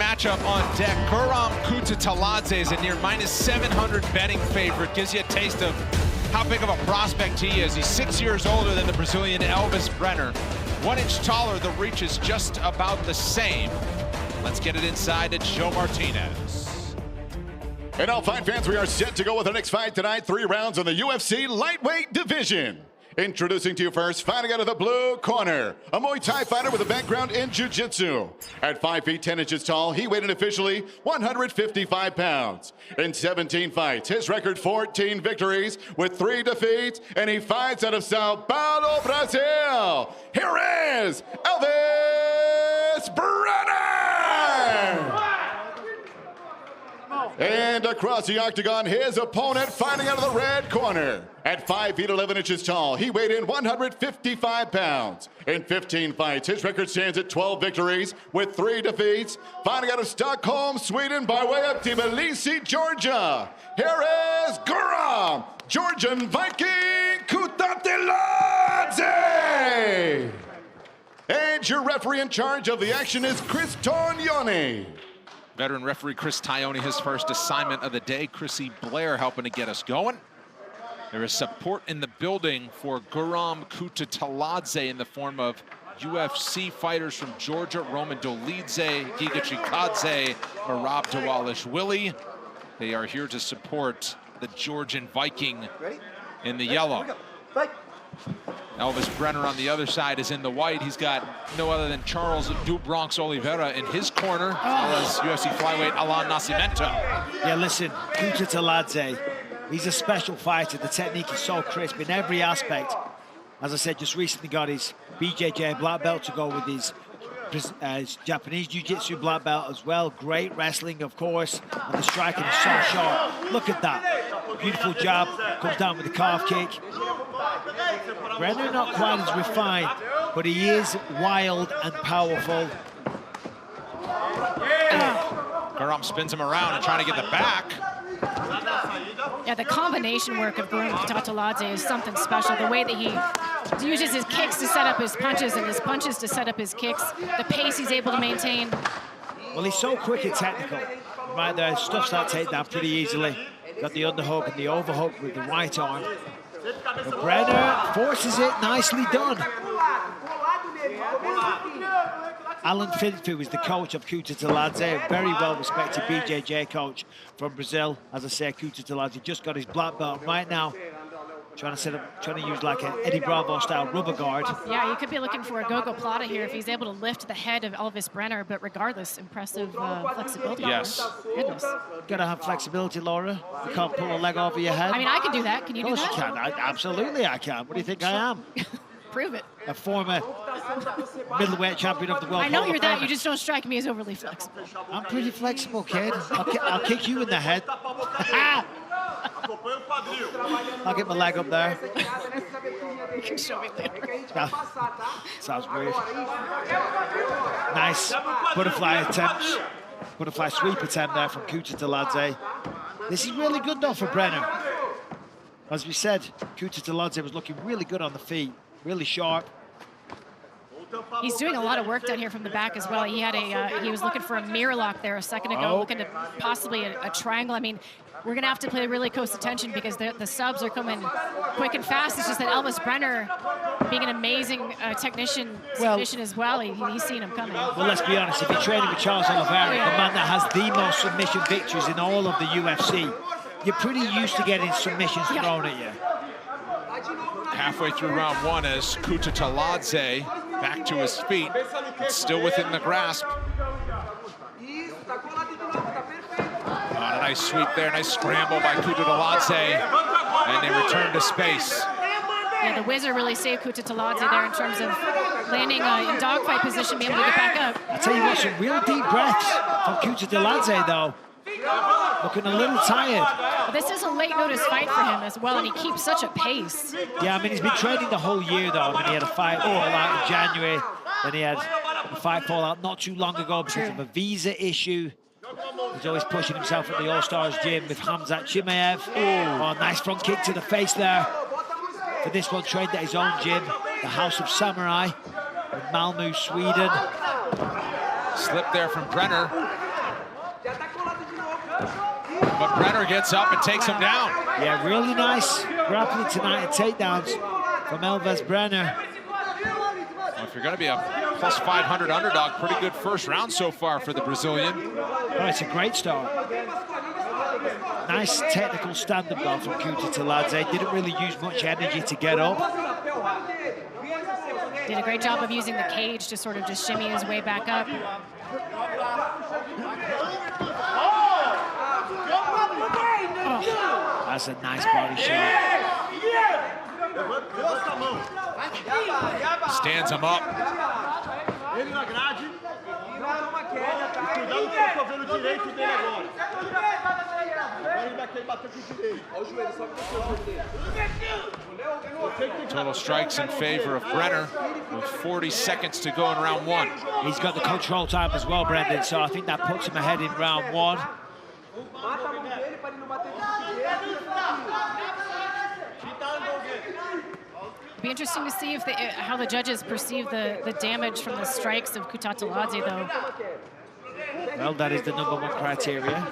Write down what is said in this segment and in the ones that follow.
matchup on deck. Guram Kutateladze is a near -700 betting favorite. Gives you a taste of how big of a prospect he is. He's 6 years older than the Brazilian Elves Brener. 1 inch taller, the reach is just about the same. Let's get it inside to Joe Martinez. And all fight fans, we are set to go with our next fight tonight. 3 rounds in the UFC lightweight division. Introducing to you first, fighting out of the blue corner, a Muay Thai fighter with a background in Jiu-Jitsu. At 5 feet 10 inches tall, he weighed in officially 155 pounds. In 17 fights, his record 14 victories with 3 defeats, and he fights out of Sao Paulo, Brazil. Here is Elves Brener! And across the octagon, his opponent fighting out of the red corner. At 5 feet 11 inches tall, he weighed in 155 pounds. In 15 fights, his record stands at 12 victories with 3 defeats. Fighting out of Stockholm, Sweden by way of Tbilisi, Georgia. Here is Guram, Georgian Viking Kutateladze! And your referee in charge of the action is Chris Tornioni. Veteran referee Chris Tione, his first assignment of the day. Chrissy Blair helping to get us going. There is support in the building for Guram Kutateladze in the form of UFC fighters from Georgia, Roman Dolidze, Giga Chikadze, Merab Dawalishvili. They are here to support the Georgian Viking in the yellow. Elves Brener on the other side is in the white. He's got no other than Charles Du Bronx Oliveira in his corner, as well as UFC flyweight Alan Nascimento. Yeah, listen, Kutateladze, he's a special fighter. The technique is so crisp in every aspect. As I said, just recently got his BJJ black belt to go with his Japanese Jiu-Jitsu black belt as well. Great wrestling, of course, and the striking is so sharp. Look at that. Beautiful jab, comes down with the calf kick. Brener not quite as refined, but he is wild and powerful. Guram spins him around and trying to get the back. Yeah, the combination work of Guram Kutateladze is something special. The way that he uses his kicks to set up his punches and his punches to set up his kicks. The pace he's able to maintain. Well, he's so quick and technical. Right there, stuffs that takedown pretty easily. Got the underhook and the overhook with the right arm. But Brener forces it, nicely done. Alan Finfield is the coach of Kutateladze, a very well-respected BJJ coach from Brazil. As I say, Kutateladze just got his black belt right now. Trying to use like an Eddie Bravo-style rubber guard. Yeah, you could be looking for a Gogo Plata here if he's able to lift the head of Elves Brener, but regardless, impressive flexibility. Yes. Goodness. Gotta have flexibility, Laura. You can't pull a leg over your head. I mean, I can do that. Can you do that? Of course you can. Absolutely I can. What do you think I am? Prove it. A former middleweight champion of the world. I know you're that. You just don't strike me as overly flexible. I'm pretty flexible, kid. I'll kick you in the head. I'll get my leg up there. You can show me later. Sounds weird. Nice butterfly attempt. Butterfly sweep attempt there from Kutateladze. This is really good though for Brener. As we said, Kutateladze was looking really good on the feet, really sharp. He's doing a lot of work down here from the back as well. He had he was looking for a mirror lock there a second ago, looking at possibly a triangle. I mean, we're gonna have to play really close attention because the subs are coming quick and fast. It's just that Elves Brener, being an amazing technician, submission as well, he's seen him coming. Well, let's be honest, if you're training with Charles Oliveira, the man that has the most submission victories in all of the UFC, you're pretty used to getting submissions thrown at you. Halfway through round 1 as Kutateladze back to his feet, still within the grasp. A nice sweep there, nice scramble by Kutateladze, and they return to space. Yeah, the Wizard really saved Kutateladze there in terms of landing in dogfight position, being able to get back up. I tell you what, some real deep breaths from Kutateladze though. Looking a little tired. Well, this is a late notice fight for him as well, and he keeps such a pace. Yeah, I mean, he's been training the whole year though. I mean, he had a fight fall out in January, then he had a fight fall out not too long ago because of a visa issue. He's always pushing himself at the All-Stars gym with Hamzat Chimaev. Oh, nice front kick to the face there. For this one, trained at his own gym, the House of Samurai in Malmö, Sweden. Slip there from Brener. But Brener gets up and takes him down. Yeah, really nice grappling tonight and takedowns from Elves Brener. Well, if you're going to be a plus 500 underdog, pretty good first round so far for the Brazilian. Oh, it's a great start. Nice technical stand-up though from Kutateladze. Didn't really use much energy to get up. Did a great job of using the cage to sort of just shimmy his way back up. Oh, that's a nice body shot. Stands him up. Total strikes in favor of Brener with 40 seconds to go in round one. He's got the control time as well, Brendan, so I think that puts him ahead in round one. It'd be interesting to see if how the judges perceive the damage from the strikes of Kutateladze, though. Well, that is the #1 criteria.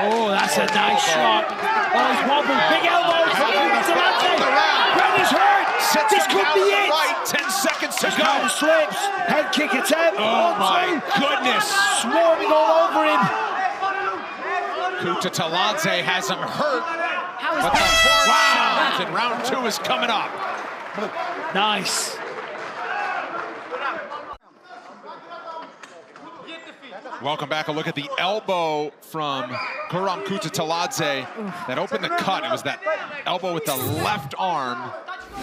Oh, that's a nice shot. Oh, he's wobbled. Big elbows from Kutateladze. Brener's hurt. This could be it. Right, 10 seconds to go. Kind of slips. Head kick attempt. Oh my goodness. Swarming all over him. Kutateladze has him hurt. How is But the that? hard challenge in round two is coming up. Nice. Welcome back. A look at the elbow from Guram Kutateladze that opened the cut. It was that elbow with the left arm.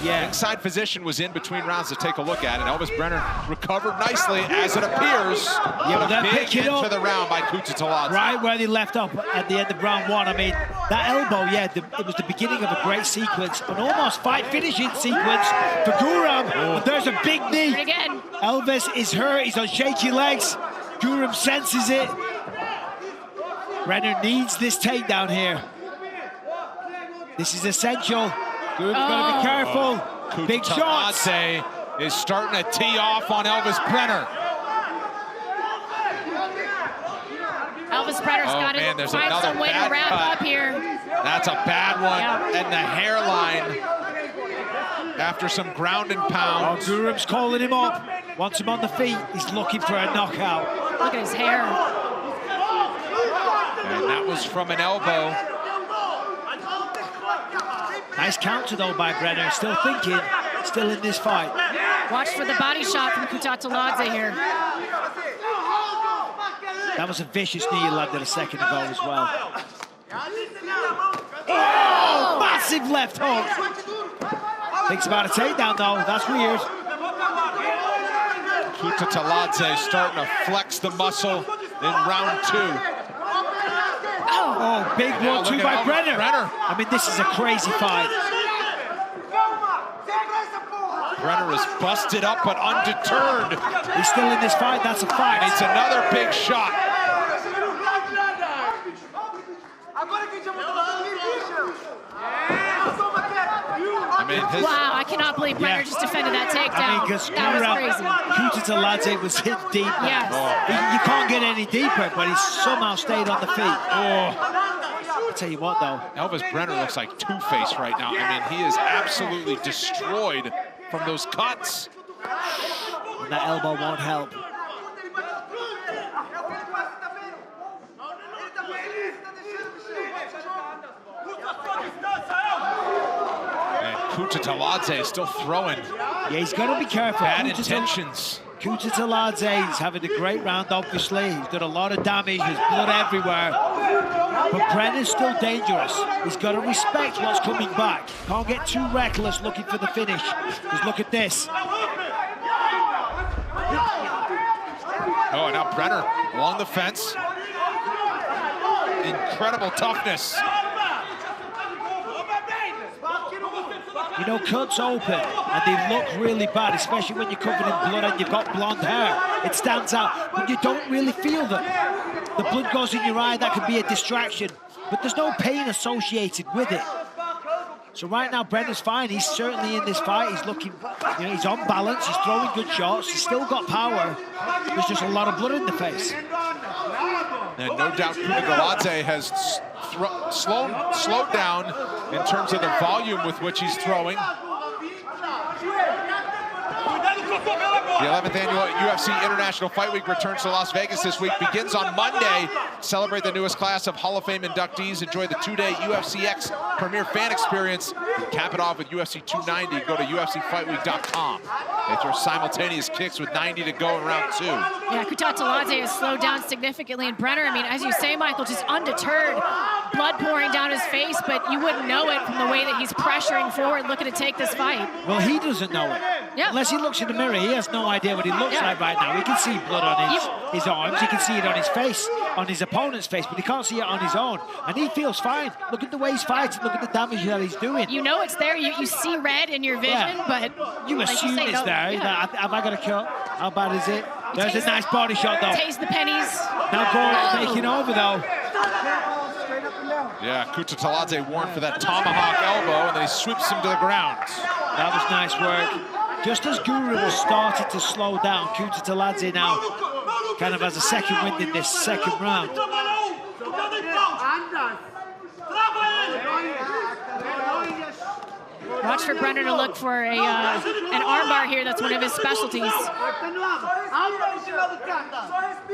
Yeah. Inside position was in between rounds to take a look at, and Elves Brener recovered nicely, as it appears. Yeah, but a then big pick it hit up to the round by Kutateladze. Right where they left off at the end of round one. I mean, that elbow, yeah, it was the beginning of a great sequence, an almost fight-finishing sequence for Guram. But there's a big knee. Again. Elves is hurt. He's on shaky legs. Guram senses it. Brener needs this takedown here. This is essential. Guram's got to be careful. Big shots. Kutateladze is starting to tee off on Elves Brener. Elves Brener's got to find some way to wrap up here. That's a bad one. Yeah. And the hairline after some ground and Oh, pound. Guram's calling him up. Wants him on the feet. He's looking for a knockout. Look at his hair. And that was from an elbow. Nice counter though by Brener. Still thinking, still in this fight. Watch for the body shot from Kutateladze here. That was a vicious knee he landed a second ago as well. Oh, massive left hook. Thinks about a takedown though. That's weird. Kutateladze starting to flex the muscle in round two. Oh, big 1-2 by Brener. I mean, this is a crazy fight. Brener is busted up but undeterred. He's still in this fight. That's a fight. And it's another big shot. I mean, Wow, I cannot believe Brener just defended that takedown. I mean, because that was crazy. Kutateladze was hit deep. Yes. You can't get any deeper, but he somehow stayed on the feet. I'll tell you what, though. Elves Brener looks like Two-Face right now. I mean, he is absolutely destroyed from those cuts. And that elbow won't help. Kutateladze is still throwing. Yeah, he's got to be careful. Bad intentions. Kutateladze is having a great round, obviously. He's done a lot of damage. There's blood everywhere. But Brener's still dangerous. He's got to respect what's coming back. Can't get too reckless looking for the finish. Just look at this. Oh, and now Brener along the fence. Incredible toughness. You know, cuts open, and they look really bad, especially when you're covered in blood and you've got blonde hair. It stands out, but you don't really feel them. The blood goes in your eye, that could be a distraction, but there's no pain associated with it. So right now, Brener's fine. He's certainly in this fight. He's looking, you know, he's on balance. He's throwing good shots. He's still got power. There's just a lot of blood in the face. And no doubt Kutateladze has slowed down in terms of the volume with which he's throwing. The 11th annual UFC International Fight Week returns to Las Vegas this week. Begins on Monday. Celebrate the newest class of Hall of Fame inductees. Enjoy the 2-day UFCX Premier Fan Experience. And cap it off with UFC 290. Go to UFCFightWeek.com. They throw simultaneous kicks with 90 to go in round 2. Yeah, Kutateladze has slowed down significantly. And Brener, I mean, as you say, Michael, just undeterred. Blood pouring down his face, but you wouldn't know it from the way that he's pressuring forward, looking to take this fight. Well, he doesn't know it. Yeah. Unless he looks in the mirror, he has no idea what he looks like right now. He can see blood on his arms, he can see it on his face, on his opponent's face, but he can't see it on his own. And he feels fine. Look at the way he's fighting, look at the damage that he's doing. You know it's there, you see red in your vision, but... You like assume it's there. Yeah. Have I got a cut? How bad is it? There's a nice body shot, though. Taste the pennies. Now Guram taking over, though. Yeah, Kutateladze warned for that tomahawk elbow, and then he sweeps him to the ground. That was nice work. Just as Guram started to slow down, Kutateladze now kind of has a second wind in this second round. Watch for Brener to look for an armbar here. That's one of his specialties.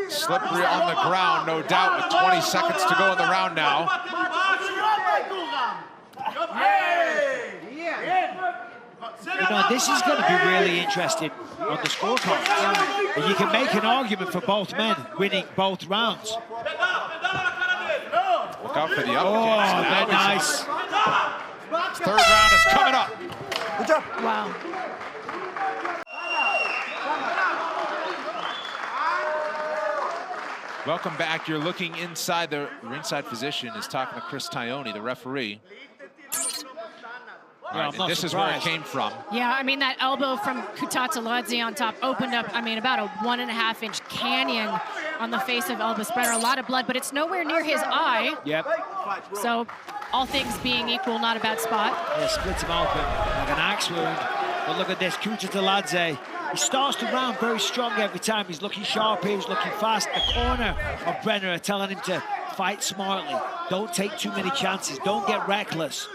Slippery on the ground, no doubt, with 20 seconds to go in the round now. You know, this is going to be really interesting on the scorecard. And you can make an argument for both men winning both rounds. Look out for the up Oh, kicks. they're nice. Third round is coming up. Good job. Wow. Welcome back. You're looking inside. The ringside physician is talking to Chris Tione, the referee. Yeah, Right, this is where it came from. Yeah, I mean, that elbow from Kutateladze on top opened up, I mean, about a 1.5-inch canyon on the face of Elves Brener. A lot of blood, but it's nowhere near his eye. Yep. So, all things being equal, not a bad spot. Yeah, splits him open like an axe wound. But look at this, Kutateladze. He starts the round very strong every time. He's looking sharp here, he's looking fast. The corner of Brener are telling him to fight smartly. Don't take too many chances, don't get reckless.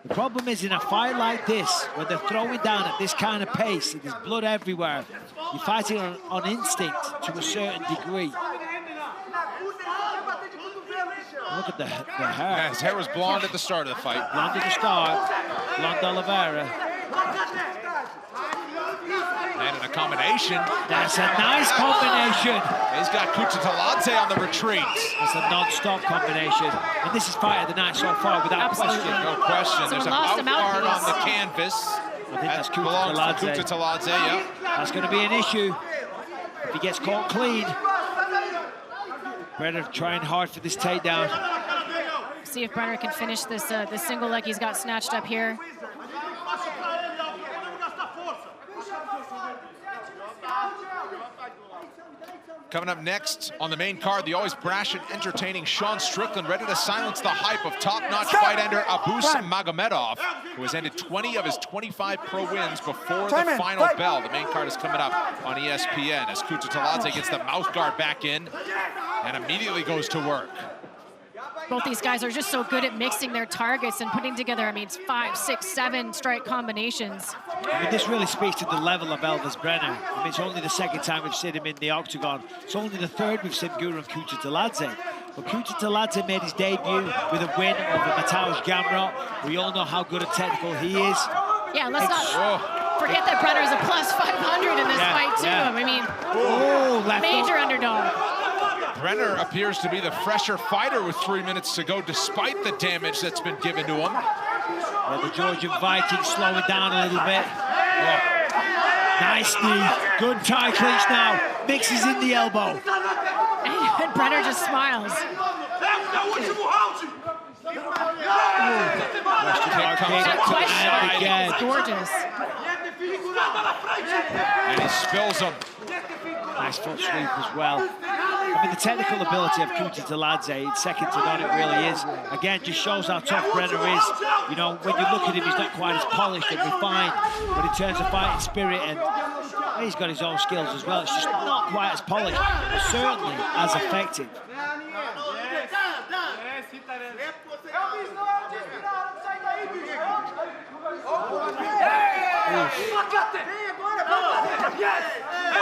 The problem is in a fight like this, when they're throwing down at this kind of pace, and there's blood everywhere, you're fighting on instinct to a certain degree. Look at the hair. Yeah, his hair was blonde at the start of the fight. Blonde at the start, blonde Oliveira. And in a combination. That's a nice combination. He's got Kutateladze on the retreat. It's a non-stop combination. And this is fight of the night so far, without Absolutely. question. No question. There's a lost mouth the guard on mouthpiece. the canvas. I think that's belongs to Kutateladze. Kutateladze, yeah. That's going to be an issue if he gets caught clean. Brener trying hard for this takedown. See if Brener can finish this this single leg he's got snatched up here. Coming up next on the main card, the always brash and entertaining Sean Strickland, ready to silence the hype of top-notch fight ender Abus Magomedov, who has ended 20 of his 25 pro wins before the final bell. The main card is coming up on ESPN as Kutateladze gets the mouth guard back in and immediately goes to work. Both these guys are just so good at mixing their targets and putting together, I mean, it's 5, 6, 7 strike combinations. I mean, this really speaks to the level of Elves Brener. I mean, it's only the second time we've seen him in the octagon. It's only the third we've seen Guram Kutateladze. But Kutateladze made his debut with a win over Mateusz Gamrot. We all know how good a technical he is. Yeah, let's not forget that Brener is a plus 500 in this fight, too. Yeah. I mean, left major underdog. Brener appears to be the fresher fighter with 3 minutes to go, despite the damage that's been given to him. Well, the Georgian Viking slowing down a little bit. Nice knee. Good tie clinch now. Mixes in the elbow. And Brener just smiles. Again. It's gorgeous. And he spills him. Nice foot sweep as well. I mean, the technical ability of Kutateladze, it's second to none, it really is. Again, just shows how tough Brener is. You know, when you look at him, he's not quite as polished and refined, but in terms of fighting spirit, and he's got his own skills as well. It's just not quite as polished, but certainly as effective.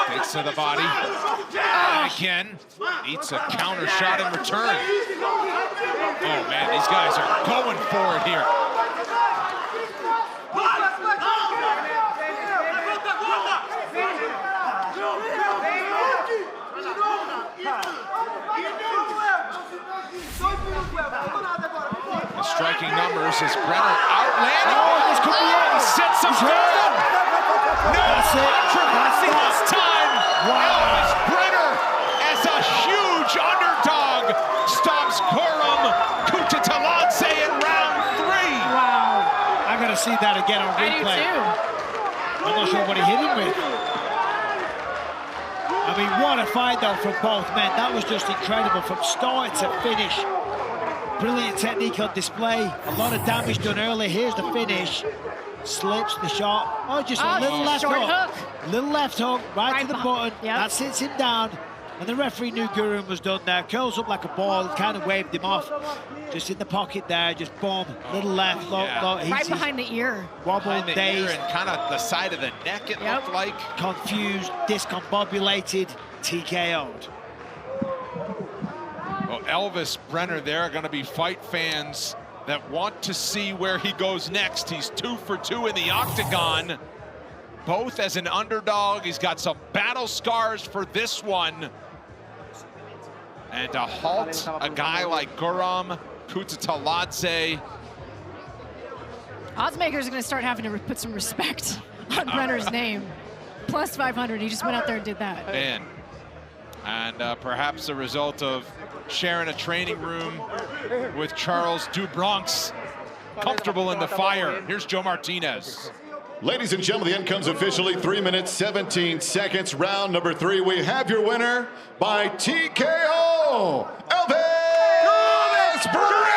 Takes to the body. And again, eats a counter shot in return. Oh man, these guys are going for it here. The striking numbers as Brener outlanded. Oh, this could be it. He sets him down. No controversy this time. Elves Brener, as a huge underdog, stops Guram Kutateladze in round 3. Wow. I gotta see that again on I do replay. too. I'm not sure what he hit him with. I mean, what a fight though from both men. That was just incredible from start to finish. Brilliant technique on display. A lot of damage done early. Here's the finish. Slips the shot. Oh, just a little left short hook. hook. Little left hook right to the button. Yep. That sits him down. And the referee knew Guram was done there. Curls up like a ball, kind of waved him off. Just in the pocket there, just boom. Little left, low, Yeah. low. Right behind the ear. Wobble, Behind the ear dazed, and kind of the side of the neck, it Yep. looked like. confused, discombobulated, TKO'd. Well, Elves Brener, there are going to be fight fans that want to see where he goes next. He's 2 for 2 in the octagon, both as an underdog. He's got some battle scars for this one. And to halt a guy like Guram Kutateladze. Oddsmakers are going to start having to put some respect on Brenner's name. Plus 500, he just went out there and did that. Man. And perhaps a result of sharing a training room with Charles Dubronx, comfortable in the fire. Here's Joe Martinez. Ladies and gentlemen, the end comes officially 3 minutes, 17 seconds. Round number 3. We have your winner by TKO, Elves Brener.